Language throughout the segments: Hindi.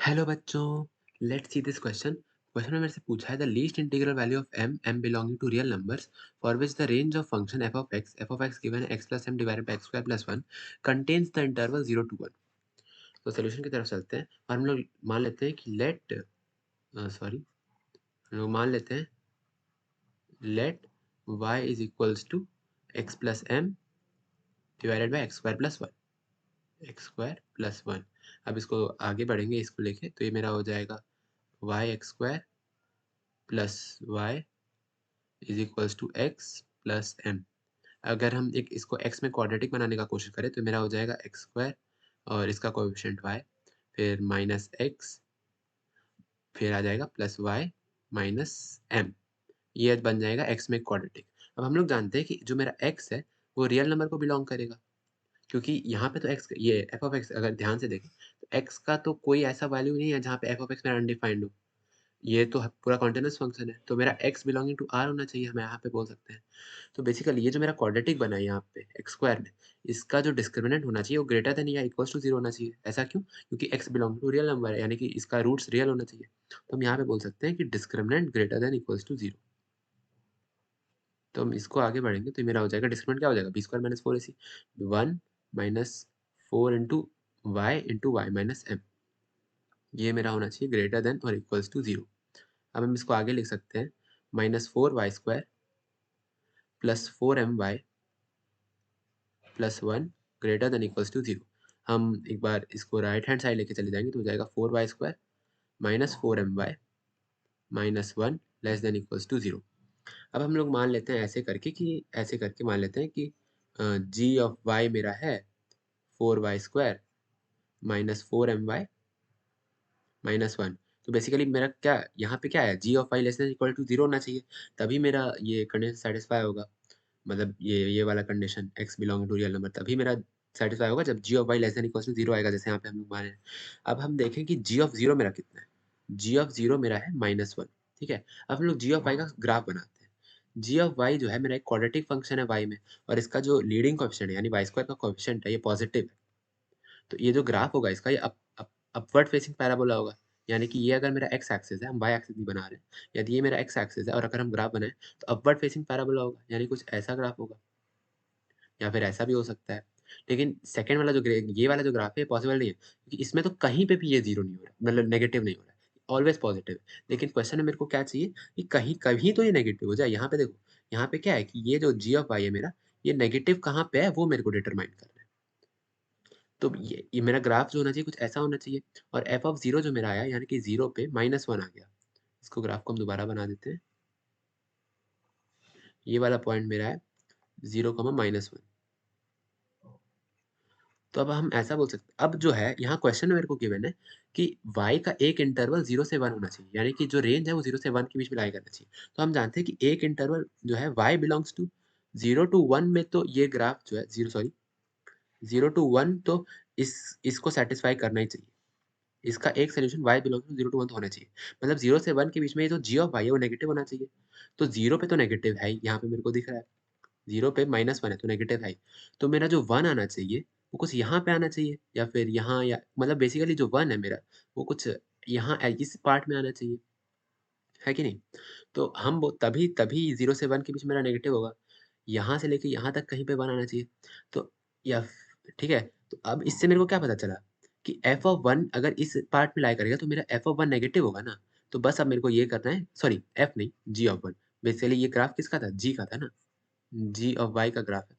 हेलो बच्चों, let's see this question. Question में मेरे से पूछा है the least integral value of m belonging to real numbers for which the range of function f of x given है x plus m divided by x square plus 1 contains the interval 0 to 1। तो सोल्यूशन की तरफ चलते हैं और हम लोग मान लेते हैं कि हम लोग मान लेते हैं let y is equals to x plus m divided by x square plus 1। अब इसको आगे बढ़ेंगे इसको लेके, तो ये मेरा हो जाएगा y x square plus Y is equals to X plus M. अगर हम एक इसको x में क्वाड्रेटिक बनाने का कोशिश करें तो मेरा हो जाएगा एक्स स्क्वायर और इसका कोएफिशिएंट y, फिर माइनस एक्स, फिर आ जाएगा प्लस वाई माइनस एम। ये बन जाएगा x में क्वाड्रेटिक। अब हम लोग जानते हैं कि जो मेरा x है वो रियल नंबर को बिलोंग करेगा, क्योंकि यहाँ पे तो x ये एफ ऑफ एक्स अगर ध्यान से देखें तो x का तो कोई ऐसा वैल्यू नहीं है जहाँ पे एफ ऑफ एक्स मेरा अनडिफाइंड हो। ये तो पूरा कॉन्टिन्यूअस फंक्शन है, तो मेरा x बिलोंगिंग टू r होना चाहिए, हम यहाँ पे बोल सकते हैं। तो बेसिकली ये जो मेरा क्वाड्रेटिक बना है यहाँ पे एक्स स्क्वायर में, इसका जो डिस्क्रिमिनेंट होना चाहिए वो ग्रेटर देन या इक्वल्स टू 0 होना चाहिए। ऐसा क्यों? क्योंकि x belong to real number है, यानी कि इसका रूट्स रियल होना चाहिए। तो हम यहाँ पे बोल सकते हैं कि discriminant greater than equals to 0। तो हम इसको आगे बढ़ेंगे तो मेरा हो जाएगा डिस्क्रिमिनेंट क्या हो जाएगा, B square minus 4ac 1 minus 4 into Y minus M. ये मेरा होना चाहिए ग्रेटर देन और इक्वल्स टू 0। अब हम इसको आगे लिख सकते हैं -4y² plus 4my plus 1 greater than equals to 0। हम एक बार इसको राइट हैंड साइड लेके चले जाएंगे तो हो जाएगा 4y² minus 4my minus 1 less than equals to 0। अब हम लोग मान लेते हैं ऐसे करके मान लेते हैं कि g ऑफ y मेरा है 4y² माइनस 4my माइनस 1। तो बेसिकली मेरा क्या यहाँ पे क्या है, g of y less than equal to 0 होना चाहिए, तभी मेरा ये कंडीशन सेटिस्फाई होगा। मतलब ये वाला condition x belong to real number तभी मेरा सेटिस्फाई होगा जब g of y less than equal to 0 आएगा, जैसे यहाँ पे हम लोग माने हैं। अब हम देखें कि g ऑफ 0 मेरा कितना है। g ऑफ 0 मेरा है -1। ठीक है, अब हम लोग g ऑफ y का ग्राफ बनाते हैं। g ऑफ y जो है मेरा एक क्वाड्रेटिक फंक्शन है y में, और इसका जो लीडिंग कोएफिशिएंट है यानी y स्क्वायर का कोएफिशिएंट है ये पॉजिटिव है। तो ये जो ग्राफ होगा इसका ये अपवर्ड फेसिंग पैराबोला होगा, यानी कि ये अगर मेरा x एक्सिस है, हम y एक्सिस नहीं बना रहे हैं, यदि ये मेरा x एक्सिस है और अगर हम ग्राफ बनाएं तो अपवर्ड फेसिंग पैराबोला होगा, यानी कुछ ऐसा ग्राफ होगा, या फिर ऐसा भी हो सकता है। लेकिन सेकंड वाला ये वाला जो ग्राफ है पॉसिबल नहीं है, क्योंकि इसमें तो कहीं पे भी ये जीरो नहीं हो रहा, मतलब नेगेटिव नहीं हो रहा है, ऑलवेज पॉजिटिव है। लेकिन क्वेश्चन में मेरे को क्या चाहिए कि कहीं कभी तो ये नेगेटिव हो जाए। यहाँ पे देखो, यहाँ पे क्या है कि ये जो g ऑफ y है मेरा, ये नेगेटिव कहाँ पे है वो मेरे को डिटरमाइन करना है। तो ये मेरा ग्राफ जो होना चाहिए कुछ ऐसा होना चाहिए, और एफ ऑफ 0 जो मेरा आया यानी कि 0 पे -1 आ गया। इसको ग्राफ को हम दोबारा बना देते हैं। ये वाला पॉइंट मेरा है 0, -1। तो अब हम ऐसा बोल सकते हैं, अब जो है यहाँ क्वेश्चन में मेरे को गिवन है कि y का एक इंटरवल 0 से 1 होना चाहिए, यानी कि जो रेंज है वो 0 से 1 के बीच में लाई करना चाहिए। तो हम जानते हैं कि एक इंटरवल जो है y बिलोंग्स टू 0 to 1 में, तो ये ग्राफ जो है 0 to 1 तो इसको सेटिस्फाई करना ही चाहिए। इसका एक solution y belongs to 0 to 1 तो होना चाहिए, मतलब 0 से 1 के बीच में ये जो g ऑफ y है वो नेगेटिव होना चाहिए। तो 0 पे तो नेगेटिव है ही, यहाँ पे मेरे को दिख रहा है 0 पे -1 है तो नेगेटिव है ही। तो मेरा जो 1 आना चाहिए वो कुछ यहाँ पे आना चाहिए, या फिर यहाँ, या मतलब बेसिकली जो 1 है मेरा वो कुछ यहाँ इस पार्ट में आना चाहिए, है कि नहीं? तो हम वो तभी तभी 0 से 1 के बीच मेरा नेगेटिव होगा। यहाँ से लेके यहाँ तक कहीं पे 1 आना चाहिए। तो या ठीक है, तो अब इससे मेरे को क्या पता चला कि f ऑफ 1 अगर इस पार्ट में लाई करेगा तो मेरा f ऑफ 1 नेगेटिव होगा ना। तो बस अब मेरे को ये करना है, सॉरी f नहीं, g ऑफ 1। बेसिकली ये ग्राफ किसका था? g का था ना, g ऑफ y का ग्राफ है।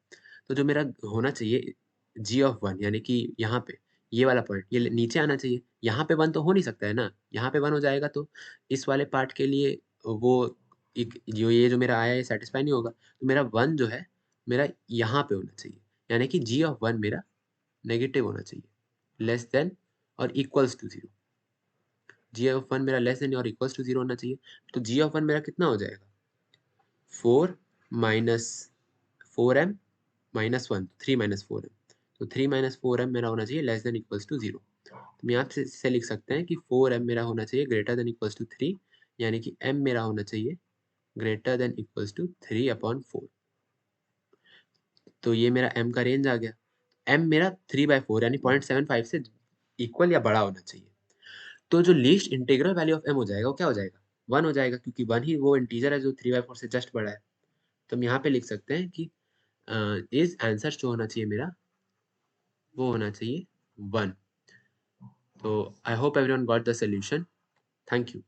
तो जो मेरा होना चाहिए g ऑफ 1 यानी कि यहाँ पे ये वाला पॉइंट ये नीचे आना चाहिए। यहाँ पे 1 तो हो नहीं सकता है ना, यहाँ पे 1 हो जाएगा तो इस वाले पार्ट के लिए वो एक जो ये जो मेरा आया है सैटिस्फाई नहीं होगा। तो मेरा 1 जो है मेरा यहाँ पे होना चाहिए, यानी कि g ऑफ 1 मेरा नेगेटिव होना चाहिए, लेस देन और इक्वल्स टू 0। g ऑफ 1 मेरा लेस देन और इक्वल्स टू 0 होना चाहिए। तो g ऑफ 1 मेरा कितना हो जाएगा? 4 minus 4m minus 1, 3 minus 4m। तो 3 माइनस 4m मेरा होना चाहिए लेस देन इक्वल्स टू 0। तो हम यहाँ से लिख सकते हैं कि 4m मेरा होना चाहिए ग्रेटर देन इक्वल्स टू 3, यानी कि m मेरा होना चाहिए ग्रेटर देन इक्वल्स टू 3/4। तो ये मेरा m का रेंज आ गया। m मेरा 3/4 यानी 0.75 से इक्वल या बड़ा होना चाहिए। तो जो least integral value of m हो जाएगा वो क्या हो जाएगा? 1 हो जाएगा क्योंकि 1 ही वो इंटीजर है जो 3/4 से जस्ट बड़ा है। तो हम यहाँ पे लिख सकते हैं कि इस आंसर जो होना चाहिए मेरा वो होना चाहिए 1। तो I hope everyone got the solution. Thank you.